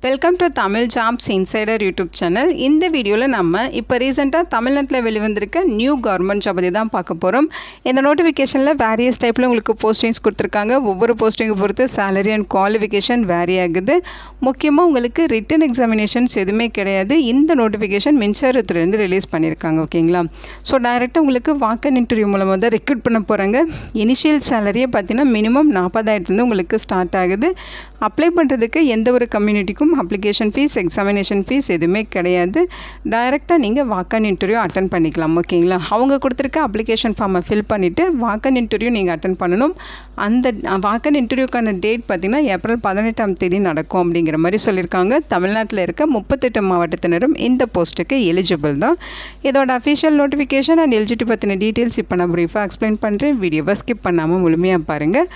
Welcome to Tamil jobs insider YouTube channel. இந்த வீடியோவில் நம்ம இப்போ ரீசெண்டாக தமிழ்நாட்டில் வெளிவந்திருக்க நியூ கவர்மெண்ட் ஜாப் பற்றி தான் பார்க்க போகிறோம். இந்த நோட்டிஃபிகேஷனில் வேரியஸ் டைப்பில் உங்களுக்கு போஸ்டிங்ஸ் கொடுத்துருக்காங்க. ஒவ்வொரு போஸ்டிங்கை பொறுத்து சேலரி அண்ட் குவாலிஃபிகேஷன் வேரி ஆகுது. முக்கியமாக உங்களுக்கு ரிட்டன் எக்ஸாமினேஷன்ஸ் எதுவுமே கிடையாது. இந்த நோட்டிஃபிகேஷன் மின்சாரத்துலேருந்து ரிலீஸ் பண்ணியிருக்காங்க. ஓகேங்களா? ஸோ டைரெக்டாக உங்களுக்கு வாக்கன் இன்டர்வியூ மூலமாக தான் ரெக்ரூட் பண்ண போகிறாங்க. இனிஷியல் சேலரியை பார்த்தீங்கன்னா மினிமம் 40,000 உங்களுக்கு ஸ்டார்ட் ஆகுது. அப்ளை பண்ணுறதுக்கு எந்த ஒரு கம்யூனிட்டிக்கும் அப்ளிகேஷன் ஃபீஸ், எக்ஸாமினேஷன் ஃபீஸ் எதுவுமே கிடையாது. டைரெக்டாக நீங்கள் வாக்கன் இன்டர்வியூ அட்டன் பண்ணிக்கலாம். ஓகேங்களா? அவங்க கொடுத்துருக்க அப்ளிகேஷன் ஃபார்மை ஃபில் பண்ணிவிட்டு வாக்கன் இன்டர்வியூ நீங்கள் அட்டன் பண்ணணும். அந்த வாக்கன் இன்டர்வியூக்கான டேட் பார்த்திங்கன்னா ஏப்ரல் 18 நடக்கும் அப்படிங்கிற மாதிரி சொல்லியிருக்காங்க. தமிழ்நாட்டில் இருக்க 38 மாவட்டத்தினரும் இந்த போஸ்ட்டுக்கு எலிஜிபிள் தான். இதோட அஃபிஷியல் நோட்டிஃபிகேஷன் அண்ட் எலிஜிபிலிட்டி பற்றின டீட்டெயில்ஸ் இப்போ நான் ப்ரீஃபாக எக்ஸ்பிளைன் பண்ணுறேன். வீடியோவை ஸ்கிப் பண்ணாமல் முழுமையாக பாருங்கள்.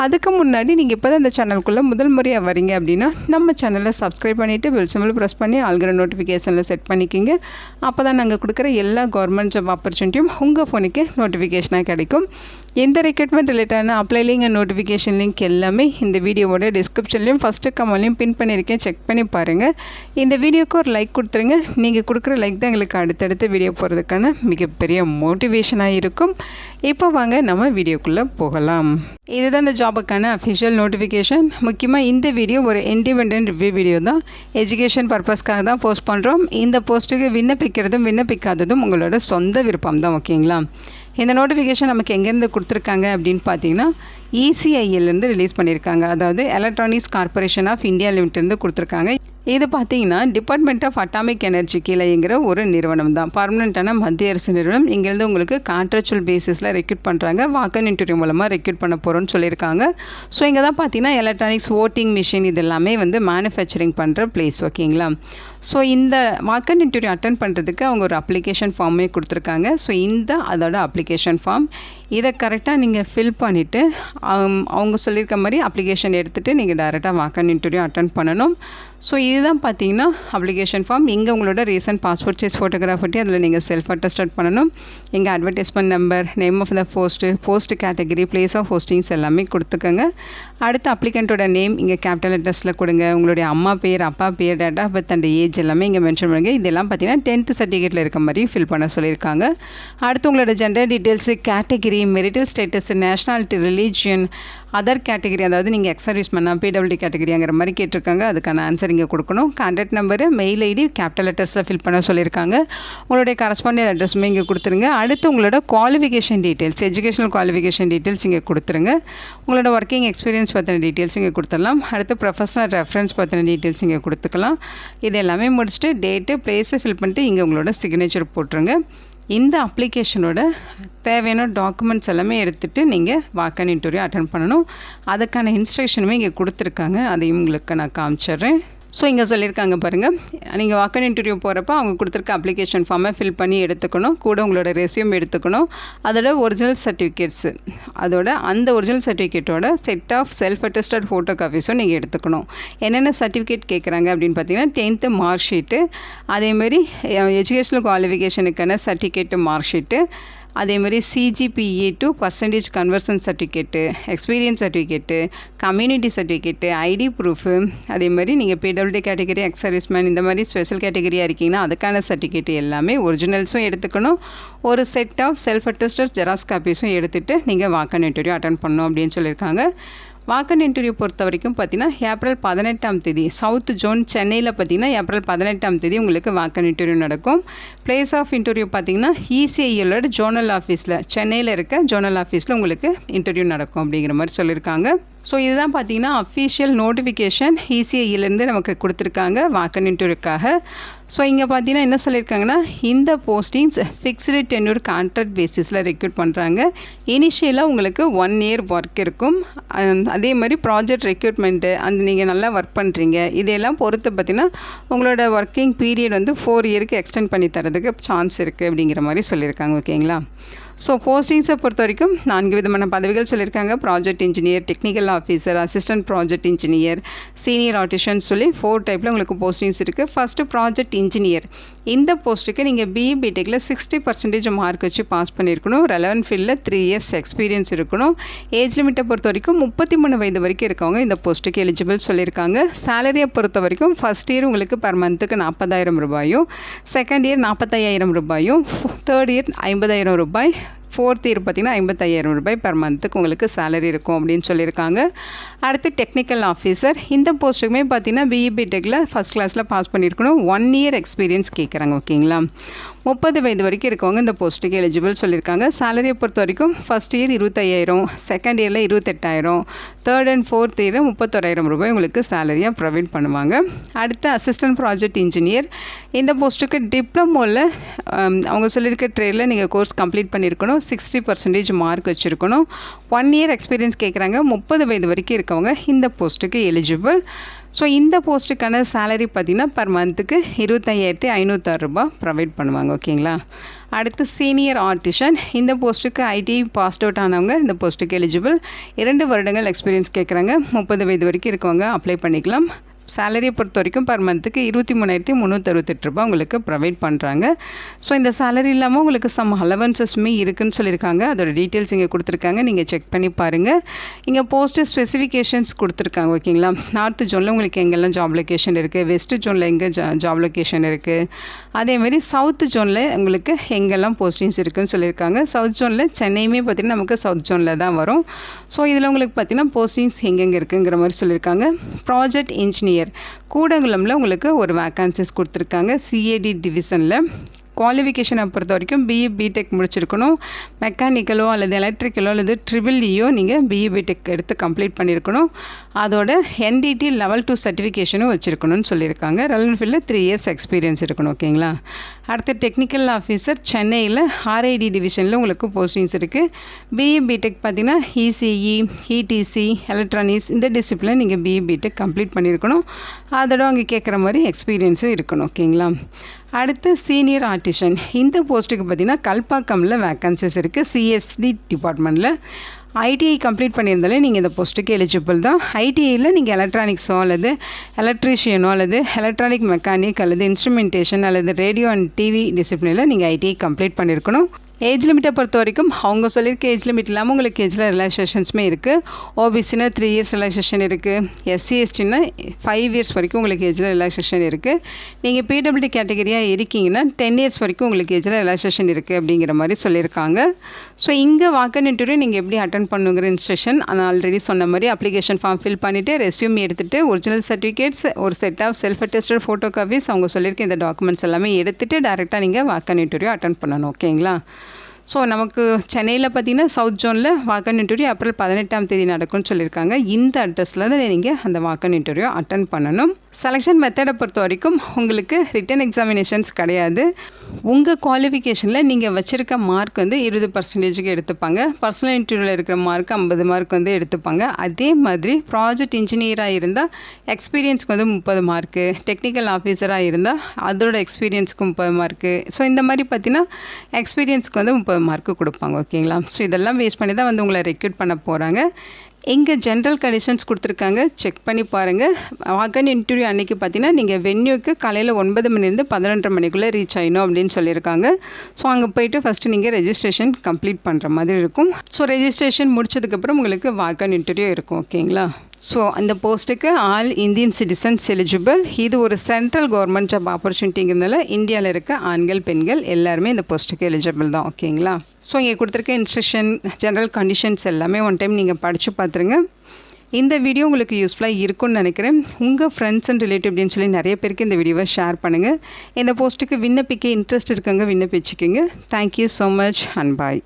அதுக்கு முன்னாடி நீங்கள் இப்போ தான் இந்த சேனலுக்குள்ளே முதல் முறையாக வரீங்க அப்படின்னா நம்ம சேனலை சப்ஸ்கிரைப் பண்ணிவிட்டு பெல் சிம்பிள் ப்ரெஸ் பண்ணி ஆல்கிற நோட்டிஃபிகேஷனில் செட் பண்ணிக்கிங்க. அப்போ தான் நாங்கள் கொடுக்குற எல்லா கவர்மெண்ட் ஜாப் ஆப்பர்ச்சுனிட்டியும் உங்கள் ஃபோனுக்கு நோட்டிஃபிகேஷனாக கிடைக்கும். எந்த ரெக்ரூட்மெண்ட் ரிலேட்டான apply link and notification link எல்லாமே இந்த வீடியோவோட டிஸ்கிரிப்ஷன்லையும் ஃபஸ்ட்டு கமெண்ட்லையும் பின் பண்ணியிருக்கேன். செக் பண்ணி பாருங்கள். இந்த வீடியோக்கு ஒரு லைக் கொடுத்துருங்க. நீங்கள் கொடுக்குற லைக் தான் எங்களுக்கு அடுத்தடுத்த வீடியோ போகிறதுக்கான மிகப்பெரிய மோட்டிவேஷனாக இருக்கும். இப்போ வாங்க நம்ம வீடியோக்குள்ளே போகலாம். இதுதான் இந்த ஜாபுக்கான அஃபிஷியல் நோட்டிஃபிகேஷன். முக்கியமாக இந்த வீடியோ ஒரு இண்டிபெண்டன்ட் ரிவ்யூ வீடியோ தான். எஜுகேஷன் பர்பஸ்க்காக தான் போஸ்ட் பண்ணுறோம். இந்த போஸ்ட்டுக்கு விண்ணப்பிக்கிறதும் விண்ணப்பிக்காததும் உங்களோட சொந்த விருப்பம் தான். ஓகேங்களா? இந்த நோட்டிஃபிகேஷன் நமக்கு எங்கேருந்து கொடுத்துருக்காங்க அப்படின்னு பார்த்தீங்கன்னா ECIL ரிலீஸ் பண்ணியிருக்காங்க. அதாவது எலக்ட்ரானிக்ஸ் கார்பரேஷன் ஆஃப் இந்தியா லிமிட்டட்லேருந்து கொடுத்துருக்காங்க. இது பார்த்தீங்கன்னா டிபார்ட்மெண்ட் ஆஃப் அட்டாமிக் எனர்ஜி கீழேங்கிற ஒரு நிறுவனம் தான். பர்மனெண்ட்டான மத்திய அரசு நிறுவனம். இங்கேருந்து உங்களுக்கு கான்ட்ராக்சுவல் பேசிஸில் ரெக்ரூட் பண்ணுறாங்க. வாக்கன் இன்டர்வியூ மூலமாக ரெக்ரூட் பண்ண போகிறோன்னு சொல்லியிருக்காங்க. ஸோ இங்கே தான் பார்த்தீங்கன்னா எலக்ட்ரானிக்ஸ் வோட்டிங் மிஷின் இது எல்லாமே மேனுஃபேக்சரிங் பண்ணுற பிளேஸ். ஓகேங்களா? ஸோ இந்த வாக்கன் இன்டர்வியூ அட்டன் பண்ணுறதுக்கு அவங்க ஒரு அப்ளிகேஷன் ஃபார்மே கொடுத்துருக்காங்க. ஸோ அதோட அப்ளிகேஷன் ஃபார்ம் இதை கரெக்டாக நீங்கள் ஃபில் பண்ணிவிட்டு அவங்க சொல்லியிருக்க மாதிரி அப்ளிகேஷன் எடுத்துகிட்டு நீங்கள் டைரெக்டாக வாக்கன் இன்டர்வியூ அட்டன் பண்ணணும். ஸோ இதுதான் பார்த்தீங்கன்னா அப்ளிகேஷன் ஃபார்ம். இங்கே உங்களோட ரீசன்ட் பாஸ்போர்ட் சைஸ் ஃபோட்டோகிராஃப் ஒட்டி அதில் நீங்கள் செல்ஃப் அட்டஸ்டட் பண்ணணும். எங்கள் advertisement number, name of the post category, place of postings எல்லாமே கொடுத்துக்கோங்க. அடுத்து அப்ளிகண்ட்டோட நேம் இங்கே கேபிட்டல் லெட்டர்ஸில் கொடுங்க. உங்களுடைய அம்மா பேர், அப்பா பேர், date of birth and age எல்லாமே இங்கே மென்ஷன் பண்ணுங்கள். இதெல்லாம் பார்த்தீங்கன்னா 10th சர்டிஃபிகேட்டில் இருக்க மாதிரி ஃபில் பண்ண சொல்லியிருக்காங்க. அடுத்து உங்களோட gender details, category, marital status, nationality, religion, other category, அதாவது நீங்கள் எக்ஸ் சர்வீஸ் பண்ணால் PWD கேட்டகரிங்கிற மாதிரி கேட்டிருக்காங்க. அதுக்கான ஆன்சர் இங்கே கொடுக்கணும். Contact number, mail ID capital லெட்டர்ஸில் ஃபில் பண்ண சொல்லியிருக்காங்க. உங்களுடைய கரஸ்பாண்டன்ட் அட்ரஸுமே இங்கே கொடுத்துருங்க. அடுத்து உங்களோட qualification details, educational qualification details இங்கே கொடுத்துருங்க. உங்களோட ஒர்க்கிங் எக்ஸ்பீரியன்ஸ் பற்றின டீட்டெயில்ஸ் இங்கே கொடுத்துடலாம். அடுத்து ப்ரொஃபஷனல் ரெஃபரன்ஸ் பற்றின டீட்டெயில்ஸ் இங்கே கொடுத்துக்கலாம். இது எல்லாமே முடிச்சுட்டு டேட்டு, பிளேஸை ஃபில் பண்ணிட்டு இங்கே உங்களோட சிக்னேச்சர் போட்டுருங்க. இந்த அப்ளிகேஷனோட தேவையான டாக்குமெண்ட்ஸ் எல்லாமே எடுத்துகிட்டு நீங்கள் வாக்கன் இன்டர்வியூ அட்டன் பண்ணணும். அதுக்கான இன்ஸ்ட்ரக்ஷனுமே இங்கே கொடுத்துருக்காங்க. அதையும் உங்களுக்கு நான் காமிச்சிட்றேன். ஸோ இங்கே சொல்லியிருக்காங்க பாருங்கள். நீங்கள் வாக்கன் இன்டர்வியூ போகிறப்ப அவங்க கொடுத்துருக்க அப்ளிகேஷன் ஃபார்மை ஃபில் பண்ணி எடுத்துக்கணும். கூட உங்களோட ரெஸ்யூம் எடுத்துக்கணும். அதோட ஒரிஜினல் சர்டிஃபிகேட்ஸு, அந்த ஒரிஜினல் சர்டிஃபிகேட்டோட set of self attested photo காப்பீஸும் நீங்கள் எடுத்துக்கணும். என்னென்ன சர்டிஃபிகேட் கேட்குறாங்க அப்படின்னு பார்த்தீங்கன்னா 10th மார்க் ஷீட்டு, அதேமாதிரி எஜுகேஷனல் குவாலிஃபிகேஷனுக்கான சர்டிஃபிகேட்டு மார்க் ஷீட்டு, அதேமாதிரி CGPA to percentage conversion certificate, experience certificate, community certificate, ID proof, அதேமாதிரி நீங்கள் PWD கேட்டகரி, எக்ஸ் சர்வீஸ்மேன் இந்த மாதிரி ஸ்பெஷல் கேட்டகரியாக இருக்கீங்கன்னா அதுக்கான சர்டிஃபிகேட் எல்லாமே ஒரிஜினல்ஸும் எடுத்துக்கணும். ஒரு set of self attested Xerox காப்பீஸும் எடுத்துகிட்டு நீங்கள் வாக்கன் இன்டர்வியூ அட்டன் பண்ணணும் அப்படின்னு சொல்லியிருக்காங்க. வாக்கன் இன்டர்வியூ பொறுத்த வரைக்கும் பார்த்தீங்கன்னா ஏப்ரல் 18 சவுத் ஜோன் சென்னையில் பார்த்தீங்கன்னா ஏப்ரல் 18 உங்களுக்கு வாக்கன் இன்டர்வியூ நடக்கும். பிளேஸ் ஆஃப் இன்டர்வியூ பார்த்தீங்கன்னா ECIL ஜோனல் ஆஃபீஸில், சென்னையில் இருக்க ஜோனல் ஆஃபீஸில் உங்களுக்கு இன்டர்வியூ நடக்கும் அப்படிங்கிற மாதிரி சொல்லியிருக்காங்க. ஸோ இதுதான் பார்த்தீங்கன்னா அஃபிஷியல் நோட்டிஃபிகேஷன் ECIL நமக்கு கொடுத்துருக்காங்க வாக்கன் இன்டர்வியூக்காக. ஸோ இங்கே பார்த்தீங்கன்னா என்ன சொல்லியிருக்காங்கன்னா இந்த போஸ்டிங்ஸ் ஃபிக்ஸ்டு டென்யூர் கான்ட்ராக்ட் பேசிஸில் ரெக்ரூட் பண்ணுறாங்க. இனிஷியலாக உங்களுக்கு 1 year ஒர்க் இருக்கும். அதே மாதிரி ப்ராஜெக்ட் ரெக்ரூட்மெண்ட்டு, நீங்கள் நல்லா ஒர்க் பண்ணுறீங்க, இதையெல்லாம் பொறுத்து பார்த்தீங்கன்னா உங்களோட ஒர்க்கிங் பீரியட் 4 year எக்ஸ்டெண்ட் பண்ணி தரதுக்கு சான்ஸ் இருக்குது அப்படிங்கிற மாதிரி சொல்லியிருக்காங்க. ஓகேங்களா? ஸோ போஸ்டிங்ஸை பொறுத்த வரைக்கும் 4 விதமான பதவிகள் சொல்லியிருக்காங்க. Project engineer, technical officer, assistant project engineer, senior artisan சொல்லி 4 டைப்பில் உங்களுக்கு போஸ்டிங்ஸ் இருக்குது. First project engineer. இந்த போஸ்ட்டுக்கு நீங்கள் பிஇ பிடெக்கில் 60% மார்க் வச்சு பாஸ் பண்ணியிருக்கணும். ரெலவென்ட் ஃபீல்டில் 3 இயர்ஸ் எக்ஸ்பீரியன்ஸ் இருக்கணும். ஏஜ் லிமிட்டை பொறுத்த வரைக்கும் 33 வயது வரைக்கும் இருக்கவங்க இந்த போஸ்ட்டுக்கு எலிஜிபிள் சொல்லியிருக்காங்க. சேலரியை பொறுத்த வரைக்கும் ஃபஸ்ட் இயர் உங்களுக்கு பர் மந்த்துக்கு 40,000 ரூபாயும், செகண்ட் இயர் 45,000 ரூபாயும், தேர்ட் இயர் 50,000 ரூபாய், ஃபோர்த் இயர் பார்த்திங்கன்னா 55,000 ரூபாய் பர் மந்த்துக்கு உங்களுக்கு சேலரி இருக்கும் அப்படின்னு சொல்லியிருக்காங்க. அடுத்து டெக்னிக்கல் ஆஃபீஸர். இந்த போஸ்ட்டுக்குமே பார்த்திங்கன்னா பிஇ பிடெக்கில் ஃபஸ்ட் கிளாஸில் பாஸ் பண்ணியிருக்கணும். 1 இயர் எக்ஸ்பீரியன்ஸ் கேட்குறாங்க. ஓகேங்களா, 30 வயது வரைக்கும் இருக்கவங்க இந்த போஸ்ட்டுக்கு எலிஜிபிள் சொல்லியிருக்காங்க. சேலரியை பொறுத்த வரைக்கும் ஃபஸ்ட் இயர் 25,000, செகண்ட் இயரில் 28,000, தேர்ட் அண்ட் ஃபோர்த் இயர் 31,000 ரூபாய் உங்களுக்கு சேலரியாக ப்ரொவைட் பண்ணுவாங்க. அடுத்து அசிஸ்டன்ட் ப்ராஜெக்ட் இன்ஜினியர். இந்த போஸ்ட்டுக்கு டிப்ளமோவில் அவங்க சொல்லியிருக்க ட்ரேடில் நீங்கள் கோர்ஸ் கம்ப்ளீட் பண்ணியிருக்கணும். 60% மார்க் வச்சுருக்கணும். 1 இயர் எக்ஸ்பீரியன்ஸ் கேட்குறாங்க. 30 வயது வரைக்கும் இருக்கவங்க இந்த போஸ்ட்டுக்கு எலிஜிபிள். ஸோ இந்த போஸ்ட்டுக்கான சேலரி பார்த்திங்கன்னா பர் மந்த்துக்கு 25,506 ரூபாய் ப்ரொவைட் பண்ணுவாங்க. ஓகேங்களா. அடுத்து சீனியர் ஆர்டிஷன். இந்த போஸ்ட்டுக்கு ஐடிஐ பாஸ்ட் அவுட் ஆனவங்க இந்த போஸ்ட்டுக்கு எலிஜிபிள். 2 வருடங்கள் எக்ஸ்பீரியன்ஸ் கேட்குறாங்க. 30 வயது வரைக்கும் இருக்கவங்க அப்ளை பண்ணிக்கலாம். சேலரியை பொறுத்த வரைக்கும் பர் மந்த்துக்கு 23,368 ரூபாய் உங்களுக்கு ப்ரொவைட் பண்ணுறாங்க. ஸோ இந்த சேலரி இல்லாமல் உங்களுக்கு சம் அலவன்சஸுமே இருக்குதுன்னு சொல்லியிருக்காங்க. அதோட டீட்டெயில்ஸ் இங்கே கொடுத்துருக்காங்க, நீங்கள் செக் பண்ணி பாருங்கள். இங்கே போஸ்ட்டு ஸ்பெசிஃபிகேஷன்ஸ் கொடுத்துருக்காங்க. ஓகேங்களா. நார்த் ஜோனில் உங்களுக்கு எங்கெல்லாம் ஜாப் லொக்கேஷன் இருக்குது, வெஸ்ட் ஜோனில் எங்கே ஜாப் லொக்கேஷன் இருக்குது, அதேமாதிரி சவுத் ஜோனில் உங்களுக்கு எங்கெல்லாம் போஸ்டிங்ஸ் இருக்குதுன்னு சொல்லியிருக்காங்க. சவுத் ஜோனில் சென்னையுமே பார்த்திங்கன்னா நமக்கு சவுத் ஜோனில் தான் வரும். ஸோ இதில் உங்களுக்கு பார்த்திங்கன்னா போஸ்டிங்ஸ் எங்கெங்கே இருக்குங்கிற மாதிரி சொல்லியிருக்காங்க. ப்ராஜெக்ட் இன்ஜினியர் கூடங்குளம்ல உங்களுக்கு ஒரு வேக்கன்சிஸ் கொடுத்துருக்காங்க. சிஏடி டிவிஷனில். குவாலிஃபிகேஷனை பொறுத்த வரைக்கும் பிஇ பிடெக் முடிச்சிருக்கணும். மெக்கானிக்கலோ அல்லது எலக்ட்ரிக்கலோ அல்லது ட்ரிபிள்இயோ நீங்கள் பிஇ பிடெக் எடுத்து கம்ப்ளீட் பண்ணியிருக்கணும். அதோட என்டிடி லெவல் 2 சர்டிஃபிகேஷனும் வச்சுருக்கணும்னு சொல்லியிருக்காங்க. ரெலவென்ட் ஃபீல்டில் 3 இயர்ஸ் எக்ஸ்பீரியன்ஸ் இருக்கணும். ஓகேங்களா. அடுத்து டெக்னிக்கல் ஆஃபீஸர் சென்னையில் ஆர்ஐடி டிவிஷனில் உங்களுக்கு போஸ்டிங்ஸ் இருக்குது. பிஇ பிடெக் பார்த்திங்கன்னா இசிஇ, இடிசி, எலக்ட்ரானிக்ஸ் இந்த டிசிப்ளின் நீங்கள் பிஇ பிடெக் கம்ப்ளீட் பண்ணியிருக்கணும். அதோட அங்கே கேட்குற மாதிரி எக்ஸ்பீரியன்ஸும் இருக்கணும். ஓகேங்களா. அடுத்து சீனியர் ஆர்டிஷன். இந்த போஸ்ட்டுக்கு பார்த்திங்கன்னா கல்பாக்கமில் வேக்கன்சிஸ் இருக்குது. சிஎஸ்டி டிபார்ட்மெண்ட்டில். ஐடிஐ கம்ப்ளீட் பண்ணியிருந்தாலே நீங்கள் இந்த போஸ்ட்டுக்கு எலிஜிபிள் தான். ஐடிஐயில் நீங்கள் எலக்ட்ரானிக்ஸோ அல்லது எலக்ட்ரீஷியனோ அல்லது எலக்ட்ரானிக் மெக்கானிக் அல்லது இன்ஸ்ட்ருமெண்டேஷன் அல்லது ரேடியோ அண்ட் டிவி டிசிப்ளினில் நீங்கள் ஐடிஐ கம்ப்ளீட் பண்ணியிருக்கணும். ஏஜ் லிமிட்டை பொறுத்த வரைக்கும் அவங்க சொல்லியிருக்க ஏஜ் லிமிட் இல்லாமல் உங்களுக்கு ஏஜில் ரிலாக்ஸேஷன்ஸுமே இருக்குது. ஓபிசினா 3 இயர்ஸ் ரிலாக்ஸேஷன் இருக்குது. எஸ்சிஎஸ்டின்னா 5 இயர்ஸ் வரைக்கும் உங்களுக்கு ஏஜில் ரிலாக்ஸேஷன் இருக்குது. நீங்கள் பிடபிள்யூடி கேட்டகரியாக இருக்கீங்கன்னா 10 இயர்ஸ் வரைக்கும் உங்களுக்கு ஏஜில் ரிலாக்ஸேஷன் இருக்குது அப்படிங்கிற மாதிரி சொல்லியிருக்காங்க. ஸோ இங்கே வாக்கன் இன்டர்வியூ நீங்கள் எப்படி அட்டன் பண்ணுங்கிற இன்ஸ்ட்ரக்ஷன் நான் ஆல்ரெடி சொன்ன மாதிரி அப்ளிகேஷன் ஃபார்ம் ஃபில் பண்ணிவிட்டு ரெஸ்யூம் எடுத்துகிட்டு ஒரிஜினல் சர்டிஃபிகேட்ஸ், ஒரு set of self attested photo copies, அவங்க சொல்லியிருக்க இந்த டாக்குமெண்ட்ஸ் எல்லாமே எடுத்துகிட்டு டேரெக்டாக நீங்கள் வாக்கன் இன்டர்வியூ அட்டன் பண்ணணும். ஓகேங்களா. ஸோ நமக்கு சென்னையில் பார்த்திங்கன்னா சவுத் ஜோனில் வாக்கன் இன்டர்வியூ ஏப்ரல் 18ஆம் தேதி நடக்கும்னு சொல்லியிருக்காங்க. இந்த அட்ரஸில் தான் நீங்கள் அந்த வாக்கன் இன்டர்வியூ அட்டன் பண்ணணும். செலெக்ஷன் மெத்தடை பொறுத்த வரைக்கும் உங்களுக்கு ரிட்டன் எக்ஸாமினேஷன்ஸ் கிடையாது. உங்கள் குவாலிஃபிகேஷனில் நீங்கள் வச்சுருக்க மார்க் வந்து 20% எடுத்துப்பாங்க. பர்சனல் இன்டர்வியூவில் இருக்கிற மார்க் 50 மார்க் வந்து எடுத்துப்பாங்க. அதே மாதிரி ப்ராஜெக்ட் இன்ஜினியராக இருந்தால் எக்ஸ்பீரியன்ஸ்க்கு வந்து 30 மார்க்கு, டெக்னிக்கல் ஆஃபீஸராக இருந்தால் அதோட எக்ஸ்பீரியன்ஸ்க்கு 30 மார்க்கு. ஸோ இந்த மாதிரி பார்த்தீங்கன்னா எக்ஸ்பீரியன்ஸ்க்கு வந்து 30 மார்க்கு கொடுப்பாங்க. ஓகேங்களா. ஸோ இதெல்லாம் பேஸ் பண்ணி தான் வந்து உங்களை ரெக்ரூட் பண்ண போகிறாங்க. இங்கே ஜென்ரல் கண்டிஷன்ஸ் கொடுத்துருக்காங்க, செக் பண்ணி பாருங்கள். வாக்கன் இன்டர்வியூ அன்றைக்கி பார்த்தீங்கன்னா நீங்கள் வென்யூக்கு காலையில் 9 மணிலேருந்து 11:30 மணிக்குள்ளே ரீச் ஆகணும் அப்படின்னு சொல்லியிருக்காங்க. ஸோ அங்கே போய்ட்டு ஃபஸ்ட்டு நீங்கள் ரெஜிஸ்ட்ரேஷன் கம்ப்ளீட் பண்ணுற மாதிரி இருக்கும். ஸோ ரெஜிஸ்ட்ரேஷன் முடிச்சதுக்கப்புறம் உங்களுக்கு வாக்கன் இன்டர்வியூ இருக்கும். ஓகேங்களா. ஸோ அந்த போஸ்ட்டுக்கு ஆல் இந்தியன் சிட்டிசன்ஸ் எலிஜிபிள். இது ஒரு சென்ட்ரல் கவர்மெண்ட் ஜாப் ஆப்பர்ச்சுனிட்டிங்கிறதுனால இந்தியாவில் இருக்க ஆண்கள் பெண்கள் எல்லாருமே இந்த போஸ்ட்டுக்கு எலிஜிபிள் தான். ஓகேங்களா. ஸோ இங்கே கொடுத்துருக்க இன்ஸ்ட்ரக்ஷன், ஜென்ரல் கண்டிஷன்ஸ் எல்லாமே ஒன் டைம் நீங்கள் படித்து பார்த்துருங்க. இந்த வீடியோ உங்களுக்கு யூஸ்ஃபுல்லாக இருக்கும்னு நினைக்கிறேன். உங்கள் ஃப்ரெண்ட்ஸ் அண்ட் ரிலேட்டிவ் அப்படின்னு சொல்லி நிறைய பேருக்கு இந்த வீடியோவை ஷேர் பண்ணுங்கள். இந்த போஸ்ட்டுக்கு விண்ணப்பிக்க இன்ட்ரெஸ்ட் இருக்கவங்க விண்ணப்பிச்சுக்கோங்க. Thank you so much and bye.